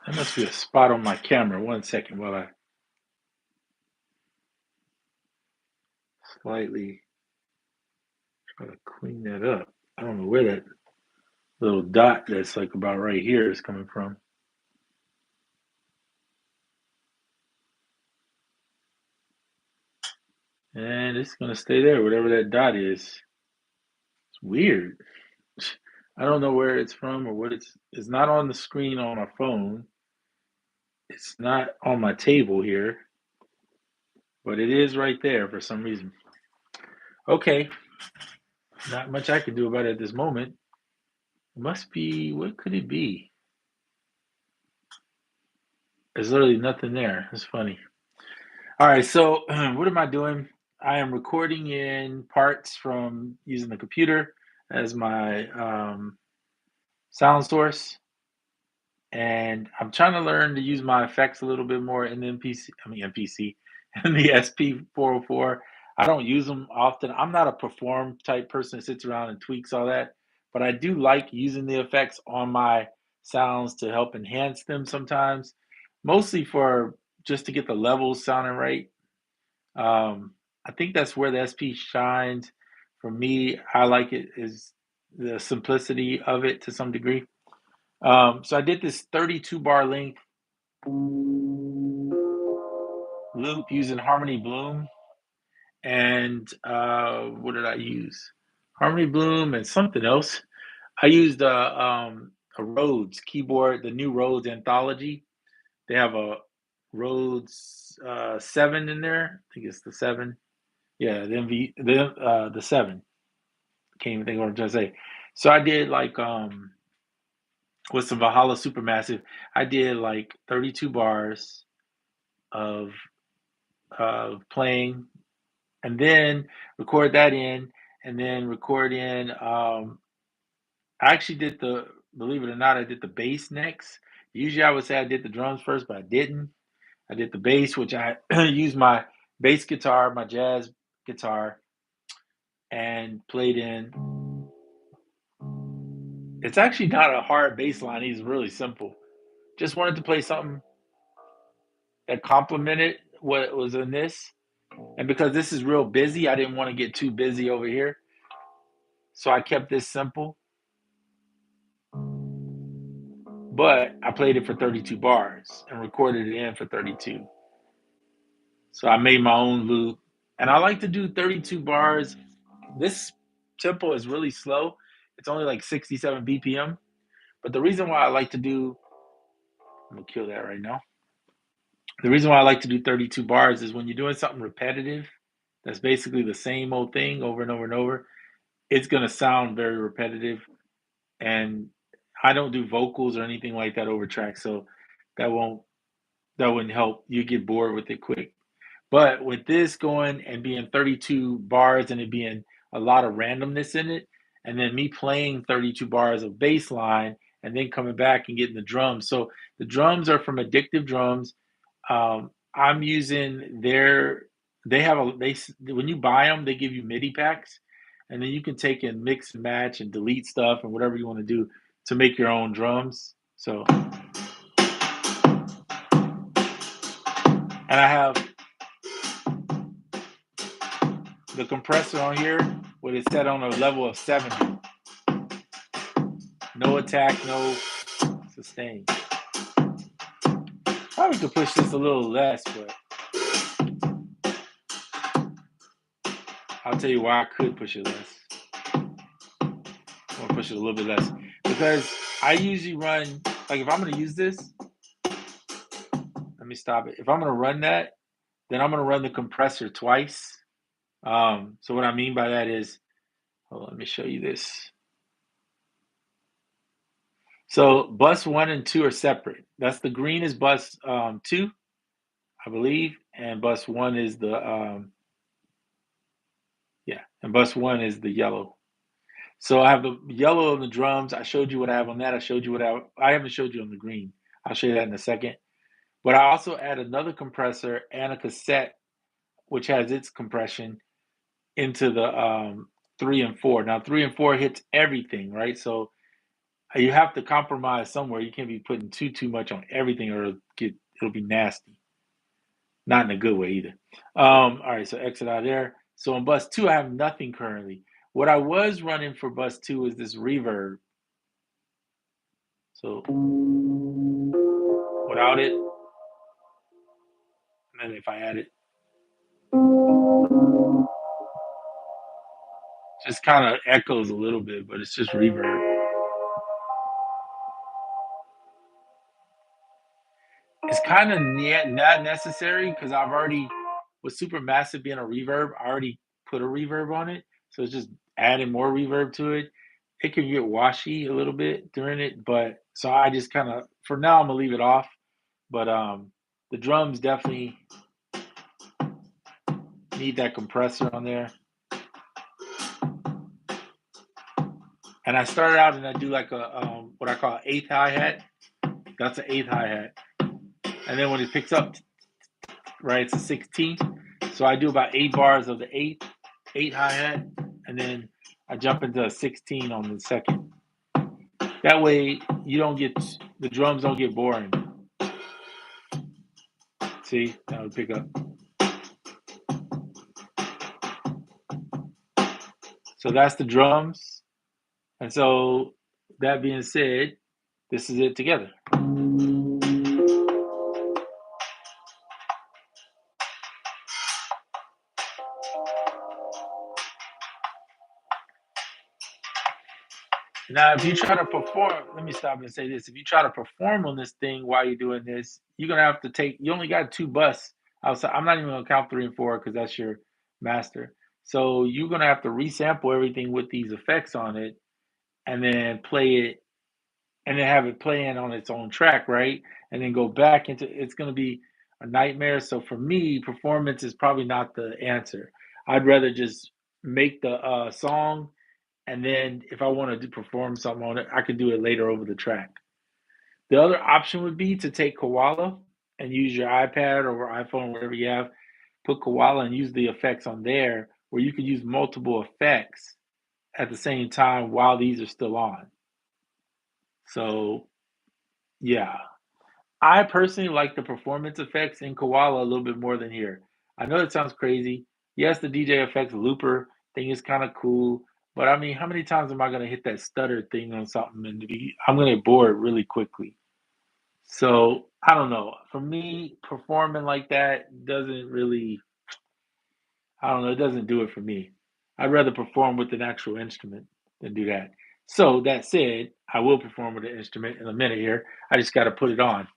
There must be a spot on my camera. 1 second while I slightly try to clean that up. I don't know where that little dot that's like about right here is coming from. And it's gonna stay there, whatever that dot is. It's weird. I don't know where it's from or what it's not on the screen on my phone. It's not on my table here, but it is right there for some reason. Okay, not much I can do about it at this moment. It must be, what could it be? There's literally nothing there. It's funny. All right, so what am I doing? I am recording in parts from using the computer as my sound source, and I'm trying to learn to use my effects a little bit more in the MPC, and the SP404. I don't use them often. I'm not a perform type person that sits around and tweaks all that, but I do like using the effects on my sounds to help enhance them sometimes, mostly for just to get the levels sounding right. I think that's where the SP shines. For me, I like it is the simplicity of it to some degree. So I did this 32 bar length loop using Harmony Bloom. And what did I use? Harmony Bloom and something else. I used a Rhodes keyboard, the new Rhodes Anthology. They have a Rhodes 7 in there. I think it's the 7. Yeah, the 7. Can't even think of what I'm trying to say. So I did like with some Valhalla Supermassive, I did like 32 bars of playing, and then record that in, and then record in. I actually did the, believe it or not, I did the bass next. Usually I would say I did the drums first, but I didn't. I did the bass, which I used my bass guitar, my jazz guitar, and played in. It's actually not a hard bass line. It's really simple. Just wanted to play something that complemented what was in this. And because this is real busy, I didn't want to get too busy over here. So I kept this simple. But I played it for 32 bars and recorded it in for 32. So I made my own loop. And I like to do 32 bars. This tempo is really slow. It's only like 67 BPM. But the reason why I like to do, I'm going to kill that right now. The reason why I like to do 32 bars is when you're doing something repetitive, that's basically the same old thing over and over and over, it's going to sound very repetitive. And I don't do vocals or anything like that over tracks, so that won't that wouldn't help. You get bored with it quick. But with this going and being 32 bars and it being a lot of randomness in it, and then me playing 32 bars of bass line and then coming back and getting the drums. So the drums are from Addictive Drums. I'm using they have a they when you buy them, they give you MIDI packs, and then you can take and mix and match and delete stuff and whatever you want to do to make your own drums. So, and I have the compressor on here with it set on a level of 70. No attack, no sustain. Probably could push this a little less, but I'll tell you why I could push it less. I'm gonna push it a little bit less because I usually run, like if I'm gonna use this, let me stop it. If I'm gonna run that, then I'm gonna run the compressor twice. So what I mean by that is, hold on, let me show you this. So bus 1 and 2 are separate. That's the green is bus 2, I believe, and bus 1 is the and bus 1 is the yellow. So I have the yellow on the drums. I showed you what I have on that. I showed you what I haven't showed you on the green. I'll show you that in a second. But I also add another compressor and a cassette, which has its compression into the 3 and 4. Now 3 and 4 hits everything, right? So you have to compromise somewhere. You can't be putting too much on everything, or it'll be nasty. Not in a good way either. All right, so exit out of there. So on bus 2, I have nothing currently. What I was running for bus 2 is this reverb. So without it, and then if I add it, just kind of echoes a little bit, but it's just reverb. It's kind of not necessary because I've already, with Supermassive being a reverb, I already put a reverb on it. So it's just adding more reverb to it. It can get washy a little bit during it, but so I just kind of, for now, I'm gonna leave it off. But the drums definitely need that compressor on there. And I started out and I do like a what I call an eighth hi-hat. That's an eighth hi-hat. And then when it picks up, right, it's a 16th. So I do about 8 bars of the eighth hi-hat, and then I jump into a 16 on the second. That way the drums don't get boring. See, now we pick up. So that's the drums. And so that being said, this is it together. Now, if you try to perform, let me stop and say this. If you try to perform on this thing while you're doing this, you're going to have to you only got 2 bus outside. I'm not even going to count 3 and 4 because that's your master. So you're going to have to resample everything with these effects on it and then play it and then have it playing on its own track, right? And then go back into it's going to be a nightmare. So for me, performance is probably not the answer. I'd rather just make the song, and then if I want to perform something on it, I could do it later over the track. The other option would be to take Koala and use your iPad or iPhone, whatever you have, put Koala and use the effects on there, where you could use multiple effects at the same time while these are still on. So, yeah. I personally like the performance effects in Koala a little bit more than here. I know it sounds crazy. Yes, the DJ effects looper thing is kind of cool, but I mean, how many times am I going to hit that stutter thing on something and I'm going to get bored really quickly? So I don't know. For me, performing like that doesn't really, I don't know, it doesn't do it for me. I'd rather perform with an actual instrument than do that. So that said, I will perform with an instrument in a minute here. I just got to put it on.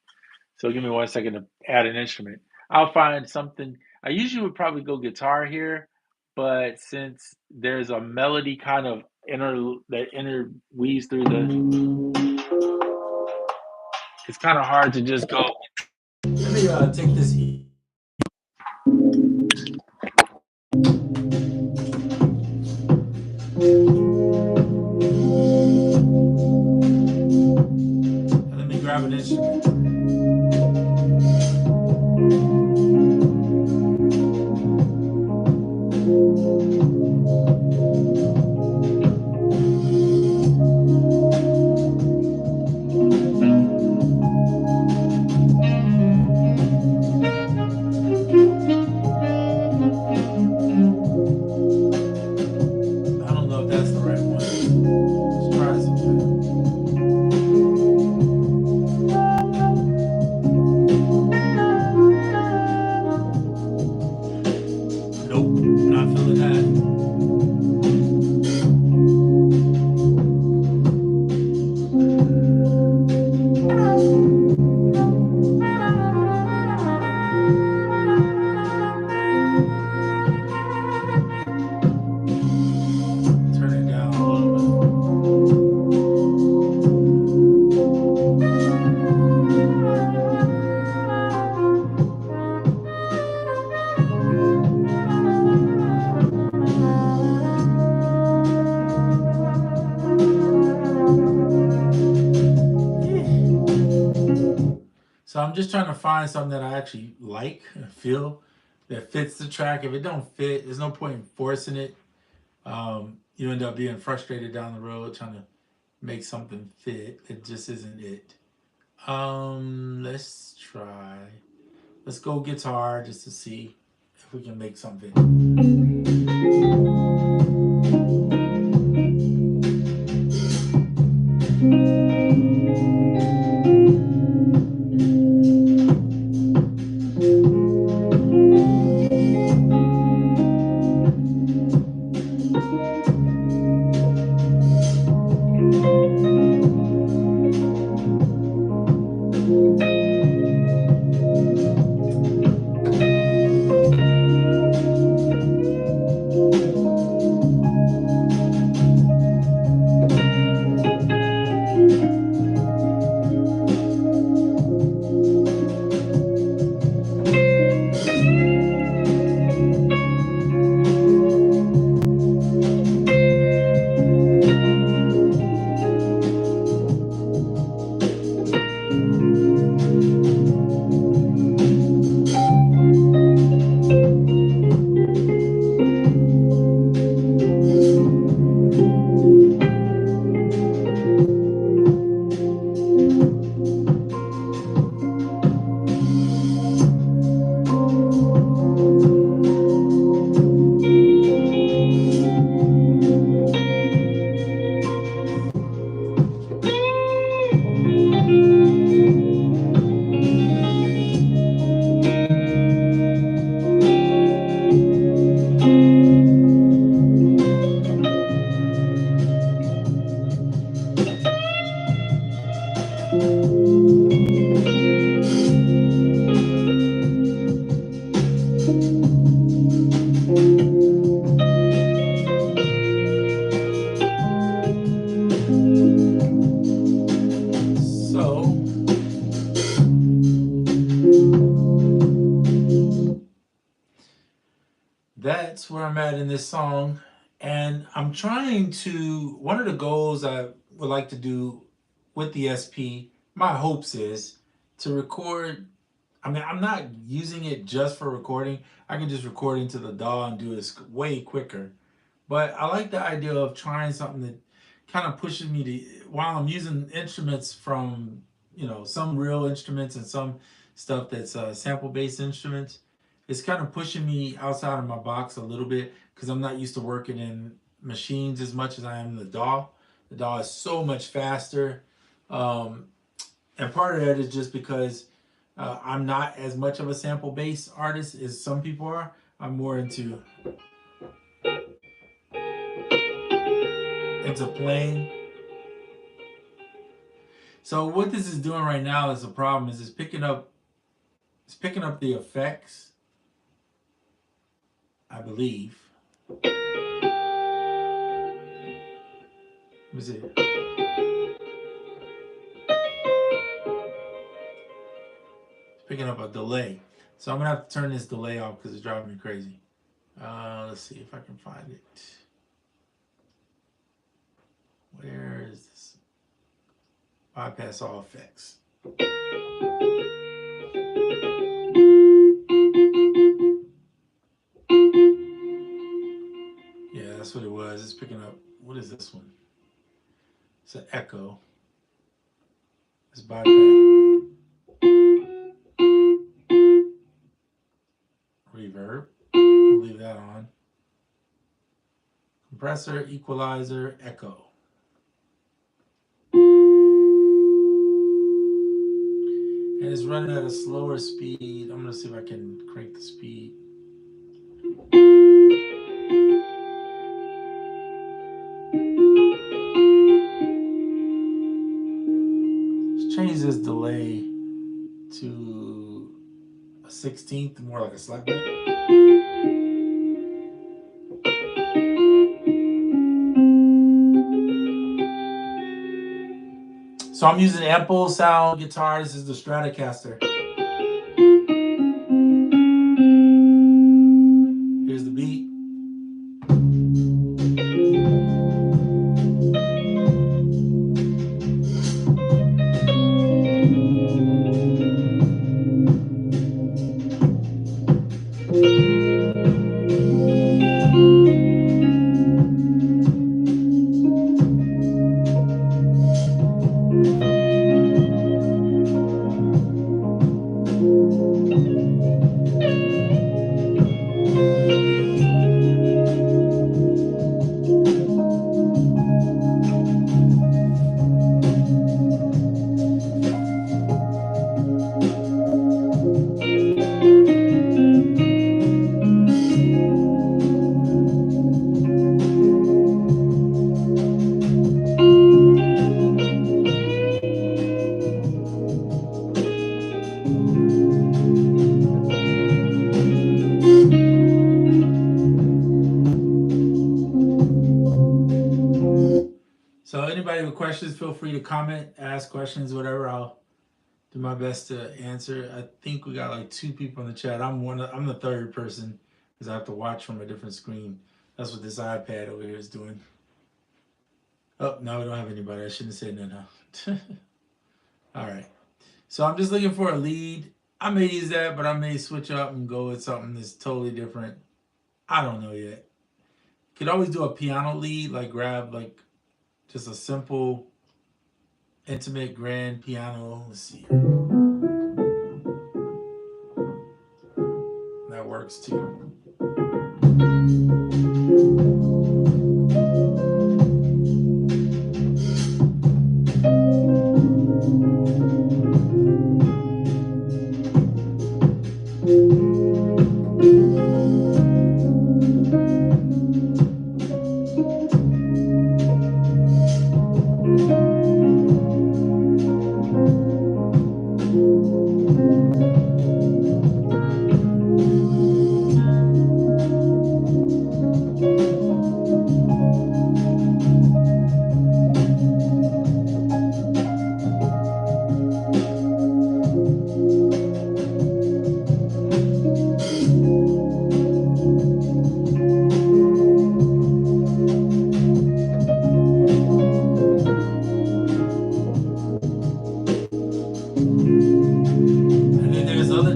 So give me 1 second to add an instrument. I'll find something. I usually would probably go guitar here, but since there's a melody kind of that interweaves through it's kind of hard to just go. Let me take this. grab an instrument. I don't know if that's the right one. Let's try something. Nope, not feeling that. Turn it down a little bit. So I'm just trying to find something that I actually like and feel that fits the track. If it don't fit, there's no point in forcing it. You end up being frustrated down the road trying to make something fit. It just isn't it. Let's try. Let's go guitar just to see if we can make something. So that's where I'm at in this song. And I'm trying to, one of the goals I would like to do with the SP, my hopes is to record. I mean, I'm not using it just for recording. I can just record into the DAW and do this way quicker. But I like the idea of trying something that kind of pushes me to, while I'm using instruments from, some real instruments and some stuff that's sample-based instruments, it's kind of pushing me outside of my box a little bit because I'm not used to working in machines as much as I am in the DAW. The DAW is so much faster. Um, and part of that is just because I'm not as much of a sample-based artist as some people are. I'm more into playing. So what this is doing right now is a problem. Is it's picking up the effects, I believe. Let me see. It's picking up a delay. So I'm gonna have to turn this delay off because it's driving me crazy. Let's see if I can find it. Where is this? Bypass all effects. Yeah, that's what it was. It's picking up. What is this one? It's an echo. It's bypass. Reverb. We'll leave that on. Compressor, equalizer, echo. And it's running at a slower speed. I'm gonna see if I can crank the speed. Let's change this delay to a 16th, more like a slap beat. So I'm using ample sound guitar. This is the Stratocaster. Here's the beat. So anybody with questions, feel free to comment, ask questions, whatever. I'll do my best to answer. I think we got like 2 people in the chat. I'm the third person because I have to watch from a different screen. That's what this iPad over here is doing. Oh, no, we don't have anybody. I shouldn't have said no. All right. So I'm just looking for a lead. I may use that, but I may switch up and go with something that's totally different. I don't know yet. Could always do a piano lead, like grab like just a simple, intimate, grand piano. Let's see. That works too.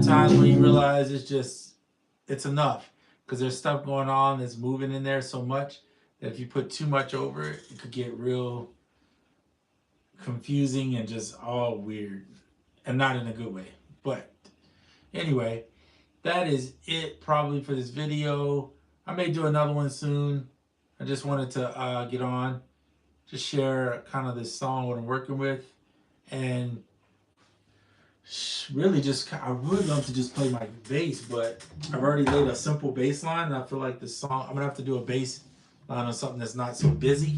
Times when you realize it's enough because there's stuff going on that's moving in there so much that if you put too much over it, it could get real confusing and just all weird and not in a good way. But anyway, that is it probably for this video. I may do another one soon. I just wanted to get on, just share kind of this song, what I'm working with, and really just, I would love to just play my bass, but I've already laid a simple bass line, and I feel like this song, I'm gonna have to do a bass line on something that's not so busy.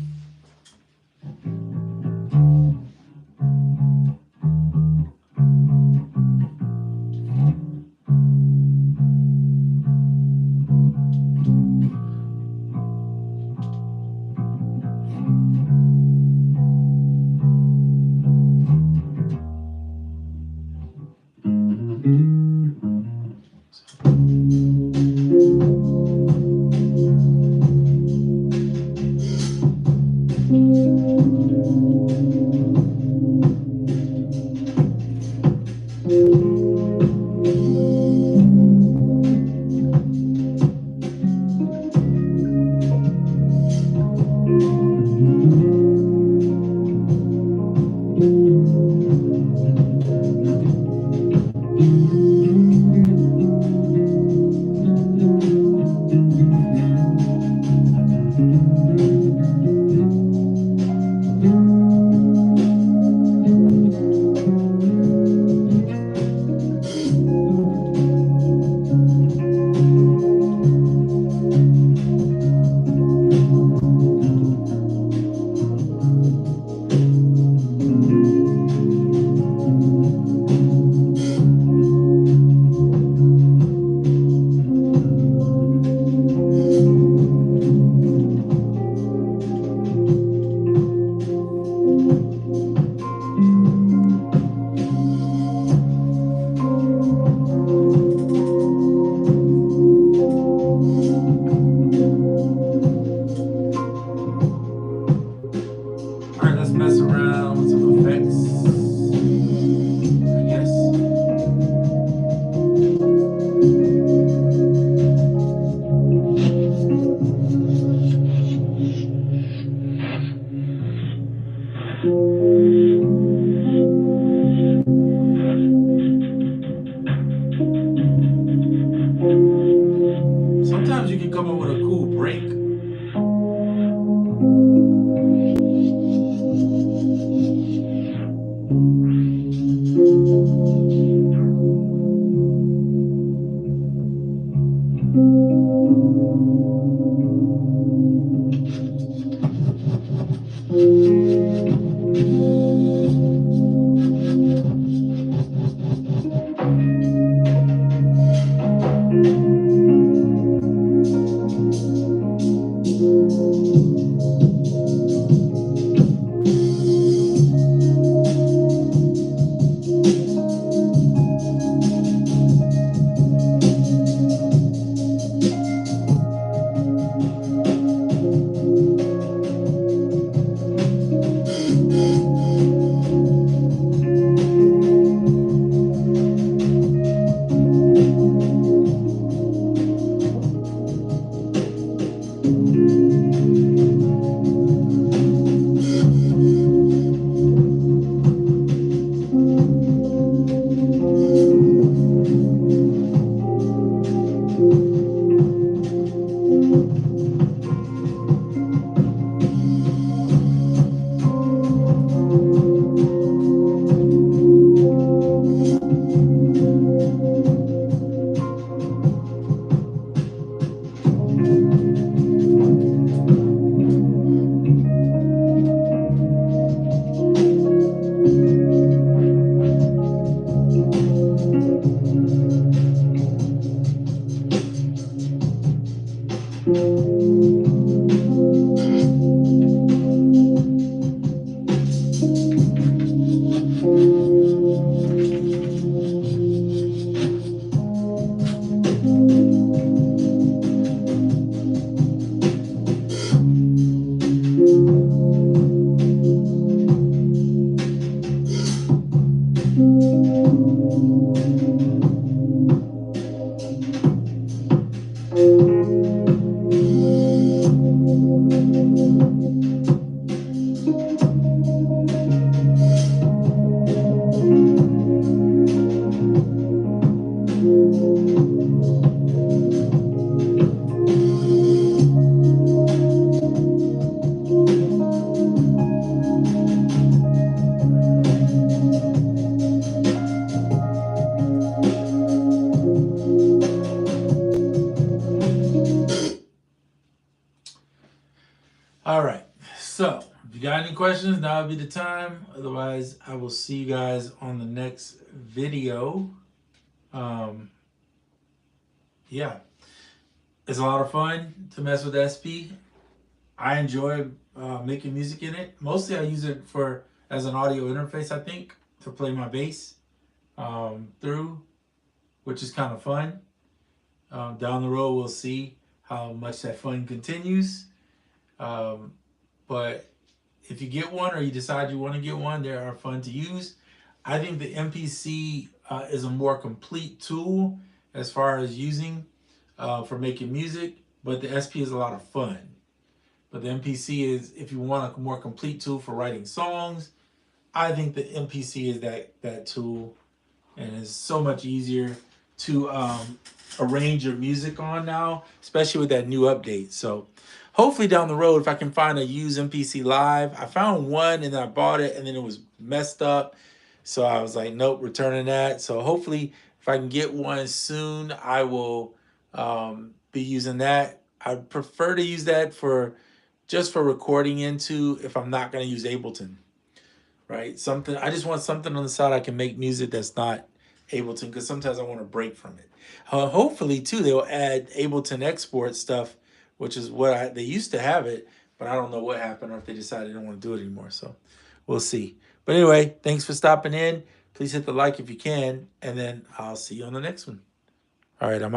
All right. So, if you got any questions, now would be the time. Otherwise, I will see you guys on the next video. Um, yeah, it's a lot of fun to mess with SP. I enjoy making music in it. Mostly, I use it for as an audio interface. I think to play my bass through, which is kind of fun. Down the road, we'll see how much that fun continues. Um, but if you get one or you decide you want to get one, they are fun to use. I think the MPC is a more complete tool as far as using for making music, but the SP is a lot of fun. But the MPC is, if you want a more complete tool for writing songs, I think the MPC is that tool, and it's so much easier to arrange your music on now, especially with that new update. So hopefully down the road, if I can find a used MPC Live, I found one and then I bought it and then it was messed up. So I was like, nope, returning that. So hopefully if I can get one soon, I will be using that. I prefer to use that for just for recording into if I'm not going to use Ableton, right? Something I just want something on the side I can make music that's not Ableton, because sometimes I want to break from it. Hopefully too, they'll add Ableton export stuff, which is what they used to have it, but I don't know what happened or if they decided they don't want to do it anymore. So we'll see. But anyway, thanks for stopping in. Please hit the like if you can, and then I'll see you on the next one. All right, I'm